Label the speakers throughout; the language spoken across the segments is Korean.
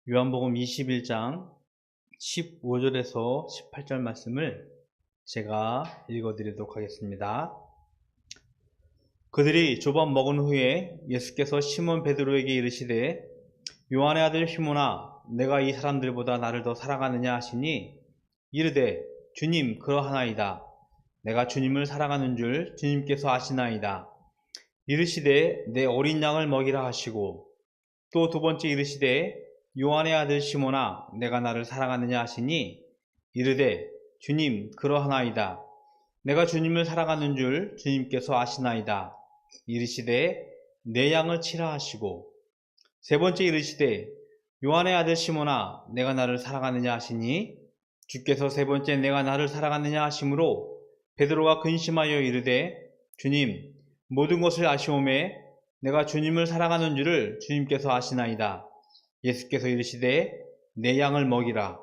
Speaker 1: 요한복음 21장 15절에서 18절 말씀을 제가 읽어드리도록 하겠습니다. 그들이 조밥 먹은 후에 예수께서 시몬 베드로에게 이르시되 요한의 아들 시몬아 내가 이 사람들보다 나를 더 사랑하느냐 하시니 이르되 주님 그러하나이다. 내가 주님을 사랑하는 줄 주님께서 아시나이다. 이르시되 내 어린 양을 먹이라 하시고 또 두 번째 이르시되 요한의 아들 시몬아 내가 나를 사랑하느냐 하시니 이르되 주님 그러하나이다. 내가 주님을 사랑하는 줄 주님께서 아시나이다. 이르시되 내 양을 치라 하시고 세 번째 이르시되 요한의 아들 시몬아 내가 나를 사랑하느냐 하시니 주께서 세 번째 내가 나를 사랑하느냐 하심으로 베드로가 근심하여 이르되 주님 모든 것을 아시오매 내가 주님을 사랑하는 줄을 주님께서 아시나이다. 예수께서 이르시되 내 양을 먹이라.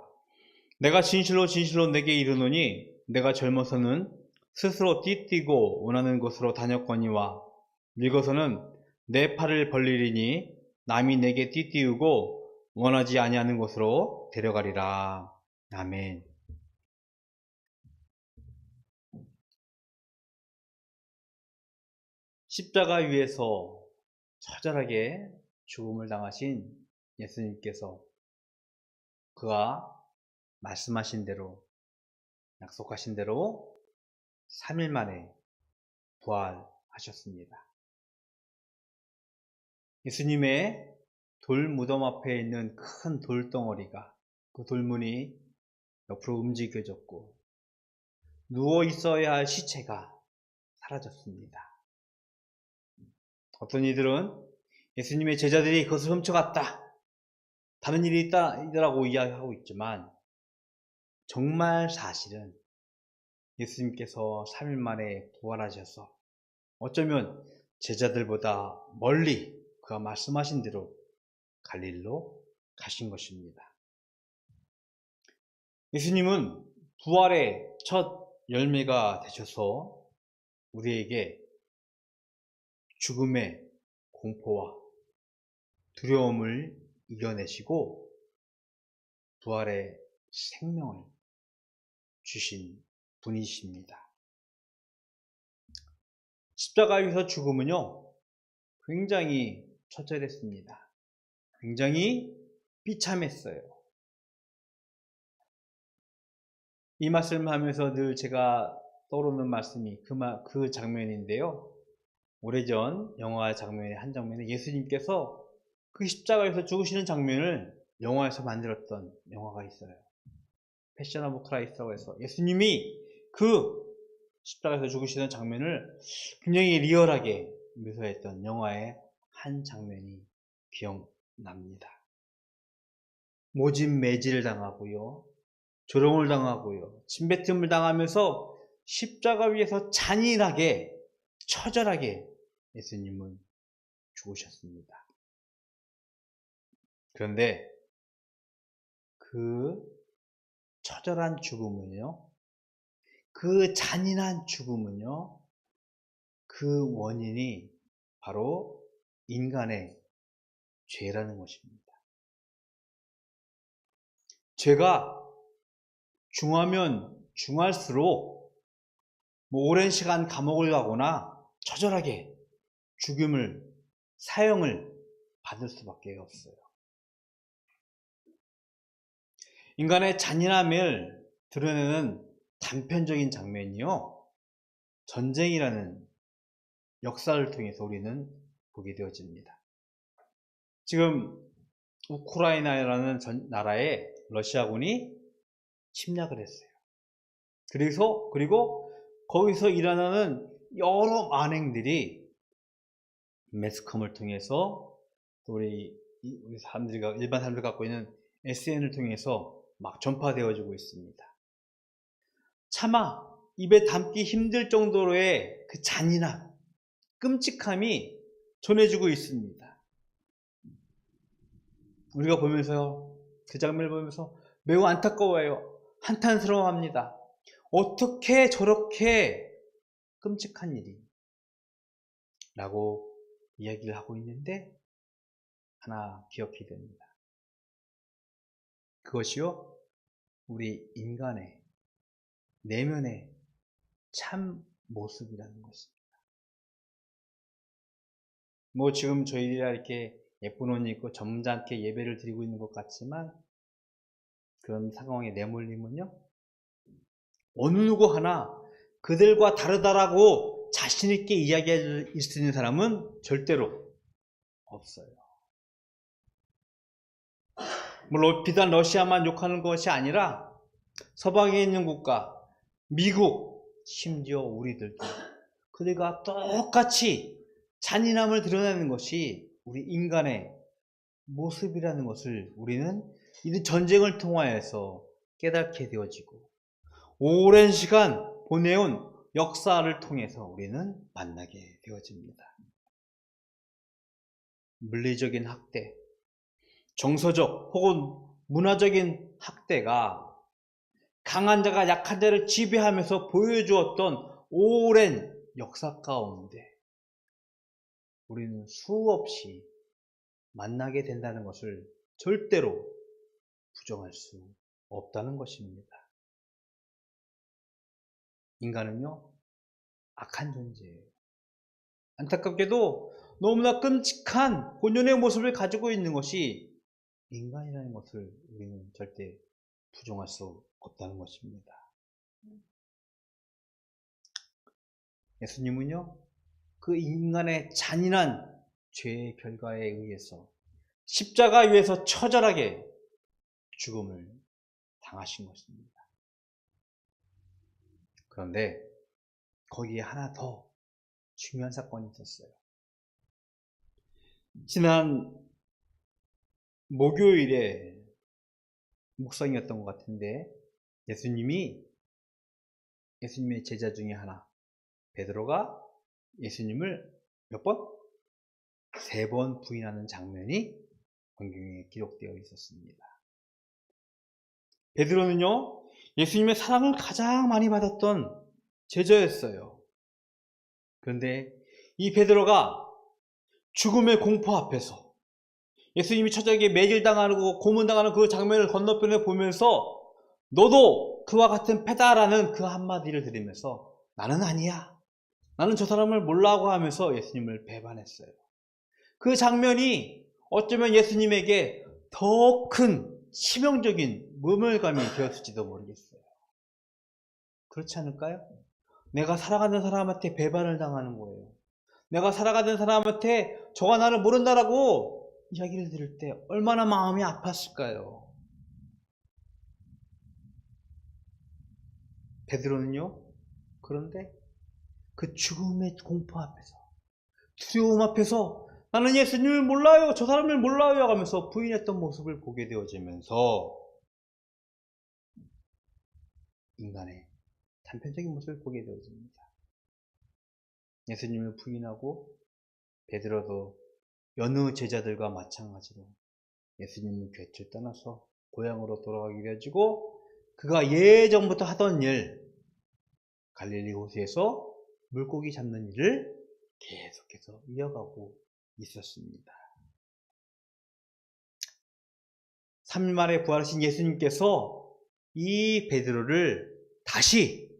Speaker 1: 내가 진실로 진실로 내게 이르노니 내가 젊어서는 스스로 띠뛰고 원하는 곳으로 다녔거니와 늙어서는 내 팔을 벌리리니 남이 내게 띠띠우고 원하지 아니하는 곳으로 데려가리라. 아멘. 십자가 위에서 처절하게 죽음을 당하신 예수님께서 그가 말씀하신 대로 약속하신 대로 3일 만에 부활하셨습니다. 예수님의 돌 무덤 앞에 있는 큰 돌덩어리가 그 돌문이 옆으로 움직여졌고 누워 있어야 할 시체가 사라졌습니다. 어떤 이들은 예수님의 제자들이 그것을 훔쳐갔다. 다른 일이 있다라고 이야기하고 있지만 정말 사실은 예수님께서 3일 만에 부활하셔서 어쩌면 제자들보다 멀리 그가 말씀하신 대로 갈릴리로 가신 것입니다. 예수님은 부활의 첫 열매가 되셔서 우리에게 죽음의 공포와 두려움을 이겨내시고 부활의 생명을 주신 분이십니다. 십자가 위에서 죽음은요 굉장히 처절했습니다. 굉장히 비참했어요. 이 말씀을 하면서 늘 제가 떠오르는 말씀이 그 장면인데요. 오래전 영화 장면의 한 장면에 예수님께서 그 십자가에서 죽으시는 장면을 영화에서 만들었던 영화가 있어요. 패션 오브 크라이스트라고 해서 예수님이 그 십자가에서 죽으시는 장면을 굉장히 리얼하게 묘사했던 영화의 한 장면이 기억납니다. 모진 매질을 당하고요. 조롱을 당하고요. 침뱉음을 당하면서 십자가 위에서 잔인하게 처절하게 예수님은 죽으셨습니다. 그런데 그 처절한 죽음은요, 그 잔인한 죽음은요, 그 원인이 바로 인간의 죄라는 것입니다. 죄가 중하면 중할수록 오랜 시간 감옥을 가거나 처절하게 죽임을, 사형을 받을 수밖에 없어요. 인간의 잔인함을 드러내는 단편적인 장면이요, 전쟁이라는 역사를 통해서 우리는 보게 되어집니다. 지금 우크라이나라는 나라에 러시아군이 침략을 했어요. 그리고 거기서 일어나는 여러 만행들이 매스컴을 통해서 또 우리 사람들이 일반 사람들 갖고 있는 SN을 통해서 막 전파되어지고 있습니다. 차마 입에 담기 힘들 정도로의 그 잔인함, 끔찍함이 전해지고 있습니다. 우리가 보면서요, 그 장면을 보면서 매우 안타까워요. 한탄스러워합니다. 어떻게 저렇게 끔찍한 일이? 라고 이야기를 하고 있는데 하나 기억해야 됩니다. 그것이요, 우리 인간의 내면의 참 모습이라는 것입니다. 뭐 지금 저희들이 이렇게 예쁜 옷 입고 점잖게 예배를 드리고 있는 것 같지만, 그런 상황에 내몰리면요, 어느 누구 하나 그들과 다르다라고 자신있게 이야기할 수 있는 사람은 절대로 없어요. 물론 비단 러시아만 욕하는 것이 아니라 서방에 있는 국가, 미국, 심지어 우리들도 그들과 똑같이 잔인함을 드러내는 것이 우리 인간의 모습이라는 것을 우리는 이 전쟁을 통하여서 깨닫게 되어지고, 오랜 시간 보내온 역사를 통해서 우리는 만나게 되어집니다. 물리적인 학대, 정서적 혹은 문화적인 학대가 강한 자가 약한 자를 지배하면서 보여주었던 오랜 역사 가운데 우리는 수없이 만나게 된다는 것을 절대로 부정할 수 없다는 것입니다. 인간은요, 악한 존재예요. 안타깝게도 너무나 끔찍한 본연의 모습을 가지고 있는 것이 인간이라는 것을 우리는 절대 부정할 수 없다는 것입니다. 예수님은요, 그 인간의 잔인한 죄의 결과에 의해서 십자가 위에서 처절하게 죽음을 당하신 것입니다. 그런데 거기에 하나 더 중요한 사건이 있었어요. 지난 목요일에 묵상이었던 것 같은데, 예수님의 제자 중에 하나, 베드로가 예수님을 몇 번? 3번 부인하는 장면이 성경에 기록되어 있었습니다. 베드로는요, 예수님의 사랑을 가장 많이 받았던 제자였어요. 그런데 이 베드로가 죽음의 공포 앞에서 예수님이 처자에게 매질당하고 고문당하는 그 장면을 건너편에 보면서 너도 그와 같은 패다라는 그 한마디를 들으면서 나는 아니야, 나는 저 사람을 몰라고 하면서 예수님을 배반했어요. 그 장면이 어쩌면 예수님에게 더 큰 치명적인 모멸감이 되었을지도 모르겠어요. 그렇지 않을까요? 내가 살아가는 사람한테 배반을 당하는 거예요. 내가 살아가는 사람한테 저가 나를 모른다라고 이야기를 들을 때 얼마나 마음이 아팠을까요? 베드로는요, 그런데 그 죽음의 공포 앞에서, 두려움 앞에서 나는 예수님을 몰라요, 저 사람을 몰라요 하면서 부인했던 모습을 보게 되어지면서 인간의 단편적인 모습을 보게 되어집니다. 예수님을 부인하고 베드로도 여느 제자들과 마찬가지로 예수님을 곁을 떠나서 고향으로 돌아가게 되어지고, 그가 예전부터 하던 일, 갈릴리 호수에서 물고기 잡는 일을 계속해서 이어가고 있었습니다. 3일 만에 부활하신 예수님께서 이 베드로를 다시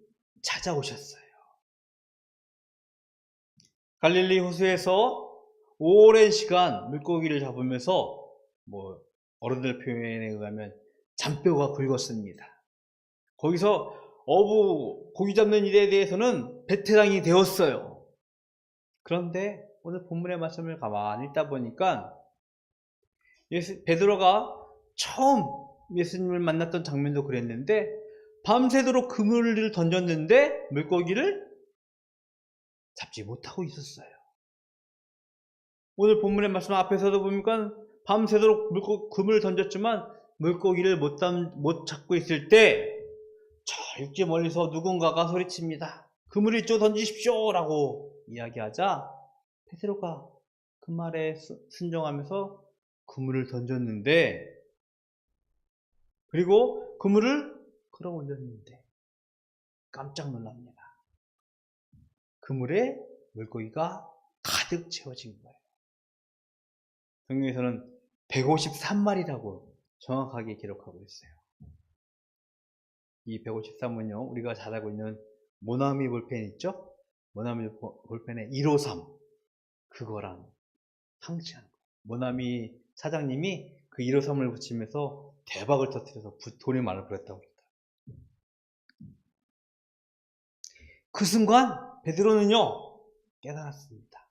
Speaker 1: 찾아오셨어요. 갈릴리 호수에서 오랜 시간 물고기를 잡으면서 어른들 표현에 의하면 잔뼈가 굵었습니다. 거기서 어부 고기 잡는 일에 대해서는 베테랑이 되었어요. 그런데 오늘 본문의 말씀을 가만히 읽다 보니까 베드로가 처음 예수님을 만났던 장면도 그랬는데, 밤새도록 그물을 던졌는데 물고기를 잡지 못하고 있었어요. 오늘 본문의 말씀 앞에서도 보니까 밤새도록 그물을 던졌지만 물고기를 못 잡고 있을 때 저 육지 멀리서 누군가가 소리칩니다. 그물 이쪽으로 던지십시오 라고 이야기하자 베드로가 그 말에 순종하면서 그물을 던졌는데, 그리고 그물을 끌어올렸는데 깜짝 놀랍니다. 그물에 물고기가 가득 채워진 거예요. 성경에서는 153마리라고 정확하게 기록하고 있어요. 이 153은요, 우리가 잘 알고 있는 모나미 볼펜 있죠? 모나미 볼펜의 153, 그거랑 상치하는 거예요. 모나미 사장님이 그 153을 붙이면서 대박을 터뜨려서 돈이 많을 뻔했다고 그랬다. 그 순간 베드로는요 깨달았습니다.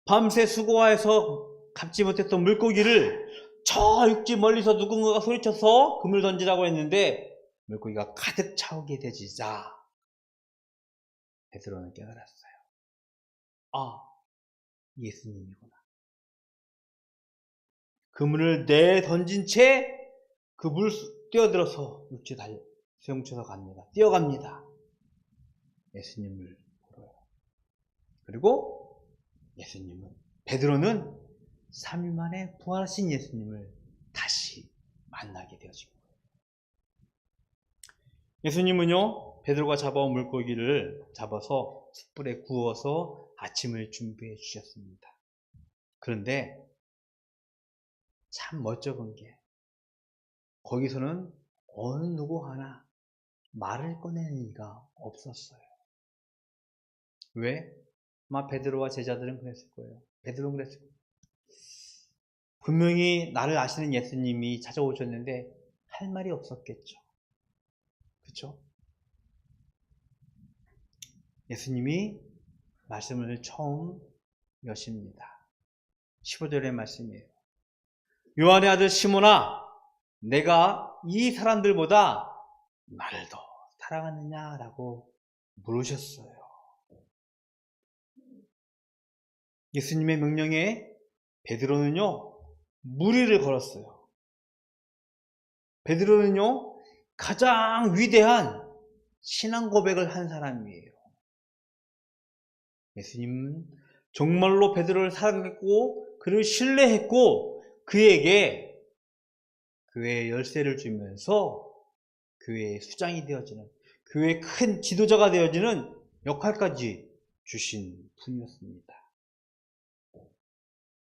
Speaker 1: 밤새 수고하여서 갚지 못했던 물고기를 저 육지 멀리서 누군가가 소리쳐서 그물 던지라고 했는데 물고기가 가득 차오게 되지자 베드로는 깨달았어요. 아, 예수님이구나. 그물을 내던진 채 그 물 뛰어들어서 육지 수영쳐서 갑니다. 뛰어갑니다. 예수님을 보러요. 그리고 베드로는 3일 만에 부활하신 예수님을 다시 만나게 되어진 거예요. 예수님은요, 베드로가 잡아온 물고기를 잡아서 숯불에 구워서 아침을 준비해 주셨습니다. 그런데 참 멋쩍은 게 거기서는 어느 누구 하나 말을 꺼내는 이가 없었어요. 왜? 아마 베드로와 제자들은 그랬을 거예요. 베드로는 그랬을 거예요. 분명히 나를 아시는 예수님이 찾아오셨는데 할 말이 없었겠죠. 그렇죠? 예수님이 말씀을 처음 여십니다. 15절의 말씀이에요. 요한의 아들 시몬아, 내가 이 사람들보다 나를 더 사랑하느냐라고 물으셨어요. 예수님의 명령에 베드로는요 무리를 걸었어요. 베드로는요 가장 위대한 신앙 고백을 한 사람이에요. 예수님은 정말로 베드로를 사랑했고 그를 신뢰했고 그에게 교회의 열쇠를 주면서 교회의 수장이 되어지는, 교회의 큰 지도자가 되어지는 역할까지 주신 분이었습니다.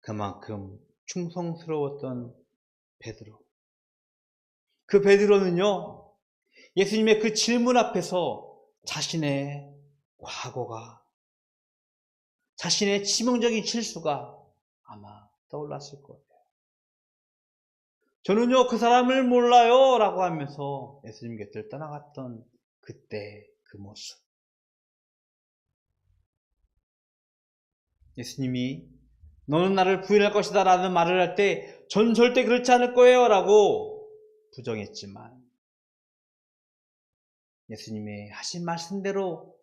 Speaker 1: 그만큼 충성스러웠던 베드로. 그 베드로는요 예수님의 그 질문 앞에서 자신의 과거가, 자신의 치명적인 실수가 아마 떠올랐을 거예요. 저는요 그 사람을 몰라요 라고 하면서 예수님 곁을 떠나갔던 그때 그 모습. 예수님이 너는 나를 부인할 것이다 라는 말을 할 때 전 절대 그렇지 않을 거예요 라고 부정했지만 예수님의 하신 말씀대로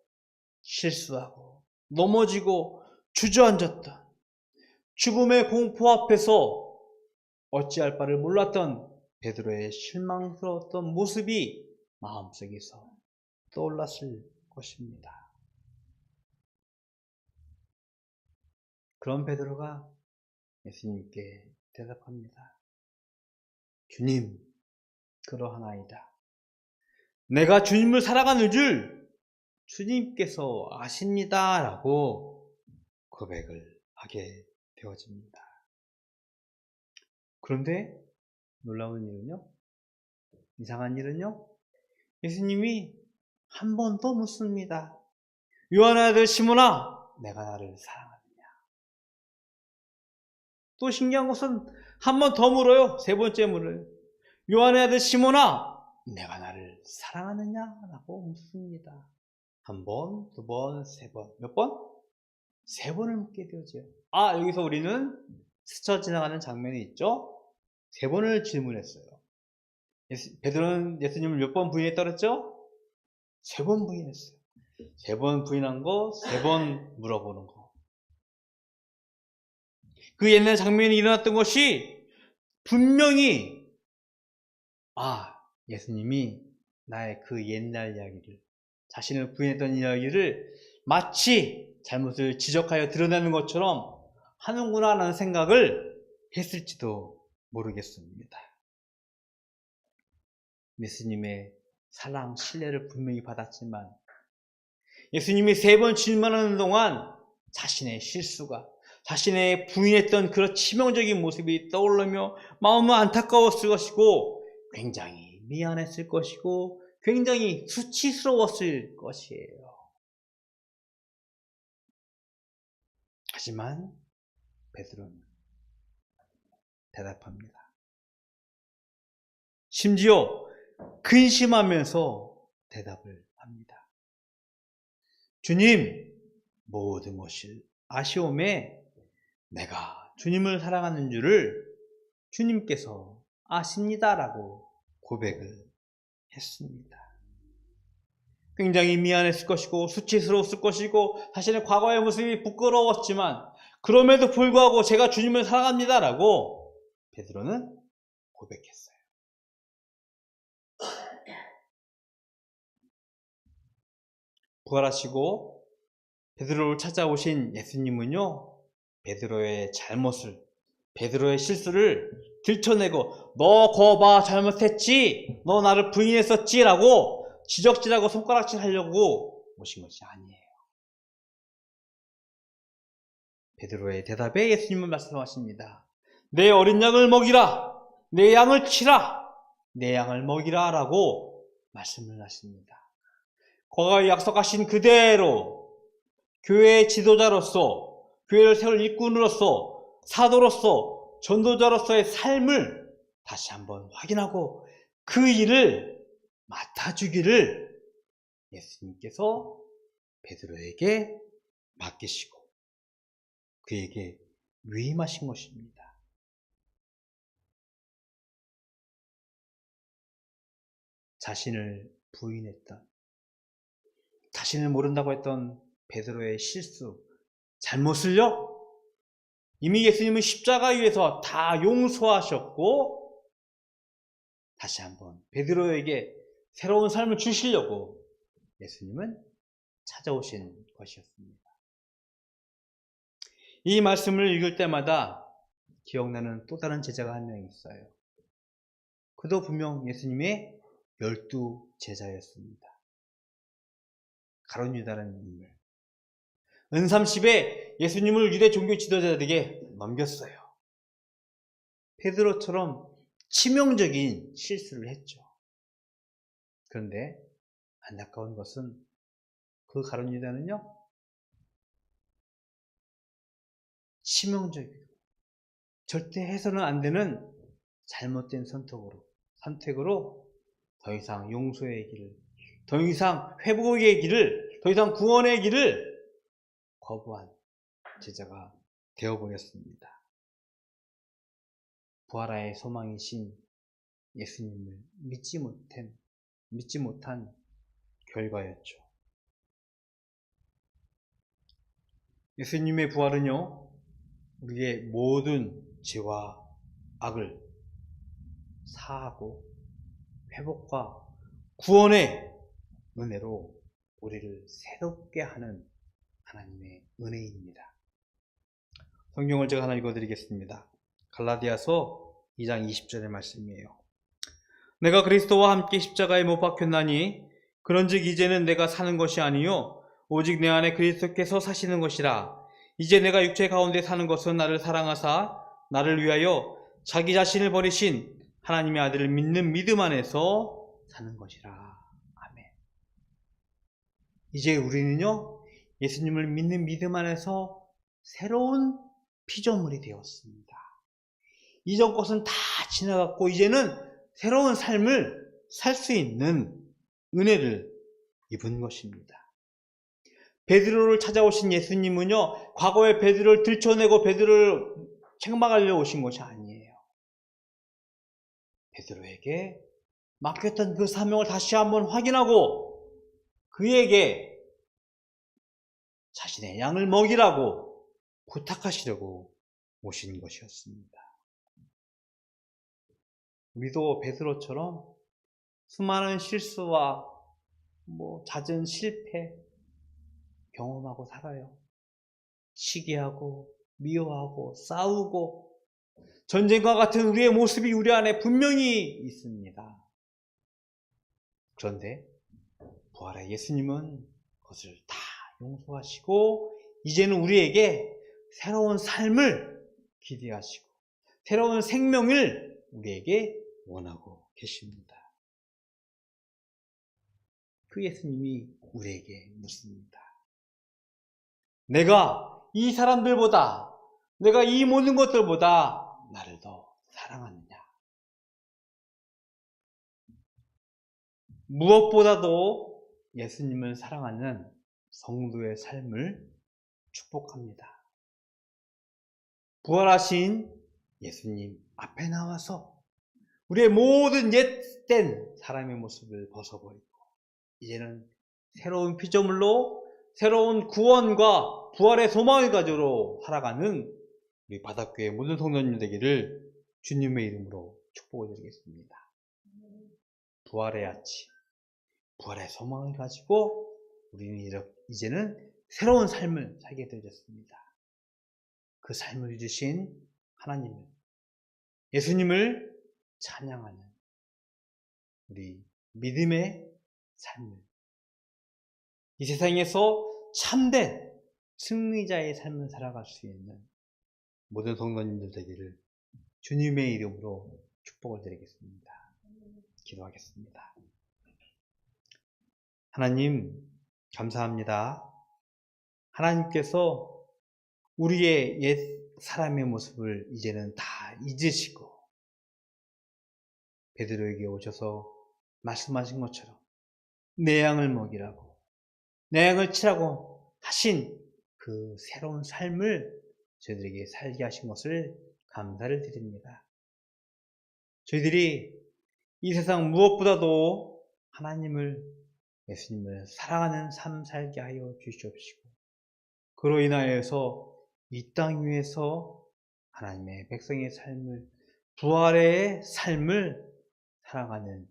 Speaker 1: 실수하고 넘어지고 주저앉았던, 죽음의 공포 앞에서 어찌할 바를 몰랐던 베드로의 실망스러웠던 모습이 마음속에서 떠올랐을 것입니다. 그런 베드로가 예수님께 대답합니다. 주님, 그러하나이다. 내가 주님을 사랑하는 줄 주님께서 아십니다 라고 고백을 하게 되어집니다. 그런데 놀라운 일은요, 이상한 일은요, 예수님이 한 번 더 묻습니다. 요한의 아들 시몬아, 내가 나를 사랑하느냐? 또 신기한 것은 한 번 더 물어요. 세 번째 물어요. 요한의 아들 시몬아, 내가 나를 사랑하느냐? 라고 묻습니다. 한 번, 두 번, 세 번. 몇 번? 세 번을 묻게 되어져요. 아, 여기서 우리는 스쳐 지나가는 장면이 있죠? 세 번을 질문했어요. 베드로는 예수님을 몇 번 부인했다 그랬죠? 세 번 부인했어요. 세 번 부인한 거, 세 번 물어보는 거. 그 옛날 장면이 일어났던 것이 분명히 예수님이 나의 그 옛날 이야기를, 자신을 부인했던 이야기를 마치 잘못을 지적하여 드러내는 것처럼 하는구나 라는 생각을 했을지도 모르겠습니다. 예수님의 사랑, 신뢰를 분명히 받았지만 예수님이 세 번 질문하는 동안 자신의 실수가, 자신의 부인했던 그런 치명적인 모습이 떠오르며 마음은 안타까웠을 것이고 굉장히 미안했을 것이고 굉장히 수치스러웠을 것이에요. 하지만 베드로는 대답합니다. 심지어 근심하면서 대답을 합니다. 주님, 모든 것을 아시오매 내가 주님을 사랑하는 줄을 주님께서 아십니다라고 고백을 했습니다. 굉장히 미안했을 것이고 수치스러웠을 것이고 자신의 과거의 모습이 부끄러웠지만 그럼에도 불구하고 제가 주님을 사랑합니다라고 베드로는 고백했어요. 부활하시고 베드로를 찾아오신 예수님은요, 베드로의 잘못을, 베드로의 실수를 들춰내고 너 거 봐 잘못했지, 너 나를 부인했었지 라고 지적질하고 손가락질 하려고 오신 것이 아니에요. 베드로의 대답에 예수님은 말씀하십니다. 내 어린 양을 먹이라, 내 양을 치라, 내 양을 먹이라 라고 말씀을 하십니다. 과거에 약속하신 그대로 교회의 지도자로서, 교회를 세울 일꾼으로서, 사도로서, 전도자로서의 삶을 다시 한번 확인하고 그 일을 맡아주기를 예수님께서 베드로에게 맡기시고 그에게 위임하신 것입니다. 자신을 부인했던, 자신을 모른다고 했던 베드로의 실수, 잘못을요, 이미 예수님은 십자가 위에서 다 용서하셨고 다시 한번 베드로에게 새로운 삶을 주시려고 예수님은 찾아오신 것이었습니다. 이 말씀을 읽을 때마다 기억나는 또 다른 제자가 한 명 있어요. 그도 분명 예수님의 12제자였습니다. 가룟 유다라는 인물. 은삼십에 예수님을 유대 종교 지도자들에게 넘겼어요. 베드로처럼 치명적인 실수를 했죠. 그런데 안타까운 것은 그 가룟 유다는요, 치명적이고 절대 해서는 안 되는 잘못된 선택으로 더 이상 용서의 길을, 더 이상 회복의 길을, 더 이상 구원의 길을 거부한 제자가 되어버렸습니다. 부활의 소망이신 예수님을 믿지 못한 결과였죠. 예수님의 부활은요, 우리의 모든 죄와 악을 사하고 회복과 구원의 은혜로 우리를 새롭게 하는 하나님의 은혜입니다. 성경을 제가 하나 읽어드리겠습니다. 갈라디아서 2장 20절의 말씀이에요. 내가 그리스도와 함께 십자가에 못 박혔나니 그런즉 이제는 내가 사는 것이 아니요 오직 내 안에 그리스도께서 사시는 것이라. 이제 내가 육체 가운데 사는 것은 나를 사랑하사 나를 위하여 자기 자신을 버리신 하나님의 아들을 믿는 믿음 안에서 사는 것이라. 아멘. 이제 우리는요, 예수님을 믿는 믿음 안에서 새로운 피조물이 되었습니다. 이전 것은 다 지나갔고 이제는 새로운 삶을 살 수 있는 은혜를 입은 것입니다. 베드로를 찾아오신 예수님은요, 과거의 베드로를 들춰내고 베드로를 책망하려 오신 것이 아니에요. 베드로에게 맡겼던 그 사명을 다시 한번 확인하고 그에게 자신의 양을 먹이라고 부탁하시려고 오신 것이었습니다. 우리도 베드로처럼 수많은 실수와 잦은 실패 경험하고 살아요. 시기하고 미워하고 싸우고 전쟁과 같은 우리의 모습이 우리 안에 분명히 있습니다. 그런데 부활의 예수님은 그것을 다 용서하시고 이제는 우리에게 새로운 삶을 기대하시고 새로운 생명을 우리에게 원하고 계십니다. 그 예수님이 우리에게 묻습니다. 내가 이 사람들보다, 내가 이 모든 것들보다 나를 더 사랑하느냐? 무엇보다도 예수님을 사랑하는 성도의 삶을 축복합니다. 부활하신 예수님 앞에 나와서 우리의 모든 옛된 사람의 모습을 벗어버리고 이제는 새로운 피조물로 새로운 구원과 부활의 소망을 가지고 살아가는 우리 바닷교회 모든 성도님 되기를 주님의 이름으로 축복을 드리겠습니다. 부활의 아침, 부활의 소망을 가지고 우리는 이제는 새로운 삶을 살게 되어졌습니다. 그 삶을 주신 하나님을, 예수님을 찬양하는 우리 믿음의 삶을, 이 세상에서 참된 승리자의 삶을 살아갈 수 있는 모든 성도님들 되기를 주님의 이름으로 축복을 드리겠습니다. 기도하겠습니다. 하나님, 감사합니다. 하나님께서 우리의 옛 사람의 모습을 이제는 다 잊으시고 베드로에게 오셔서 말씀하신 것처럼 내 양을 먹이라고, 내 양을 치라고 하신 그 새로운 삶을 저희들에게 살게 하신 것을 감사를 드립니다. 저희들이 이 세상 무엇보다도 하나님을, 예수님을 사랑하는 삶 살게 하여 주시옵시고, 그로 인하여서 이 땅 위에서 하나님의 백성의 삶을, 부활의 삶을 살아가는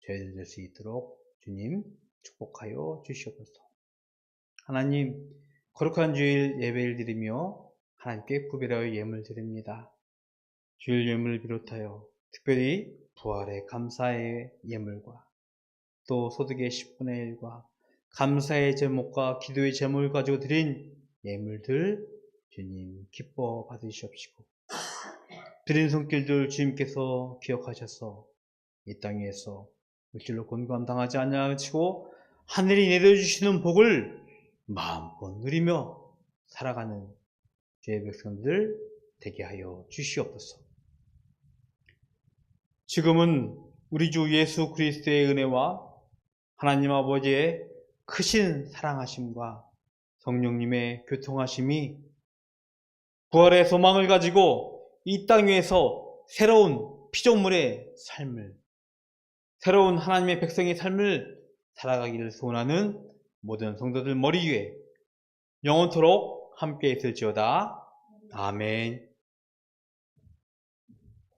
Speaker 1: 저희들 될 수 있도록 주님 축복하여 주시옵소서. 하나님, 거룩한 주일 예배를 드리며 하나님께 구별하여 예물 드립니다. 주일 예물을 비롯하여 특별히 부활의 감사의 예물과 또 소득의 10분의 1과 감사의 제목과 기도의 제목을 가지고 드린 예물들 주님 기뻐 받으시옵시고, 드린 손길들 주님께서 기억하셔서 이 땅에서 물질로 곤고함 당하지 아니하시고 하늘이 내려주시는 복을 마음껏 누리며 살아가는 주의 백성들 되게 하여 주시옵소서. 지금은 우리 주 예수 그리스도의 은혜와 하나님 아버지의 크신 사랑하심과 성령님의 교통하심이 부활의 소망을 가지고 이 땅 위에서 새로운 피조물의 삶을, 새로운 하나님의 백성의 삶을 살아가기를 소원하는 모든 성도들 머리 위에 영원토록 함께 있을지어다. 아멘.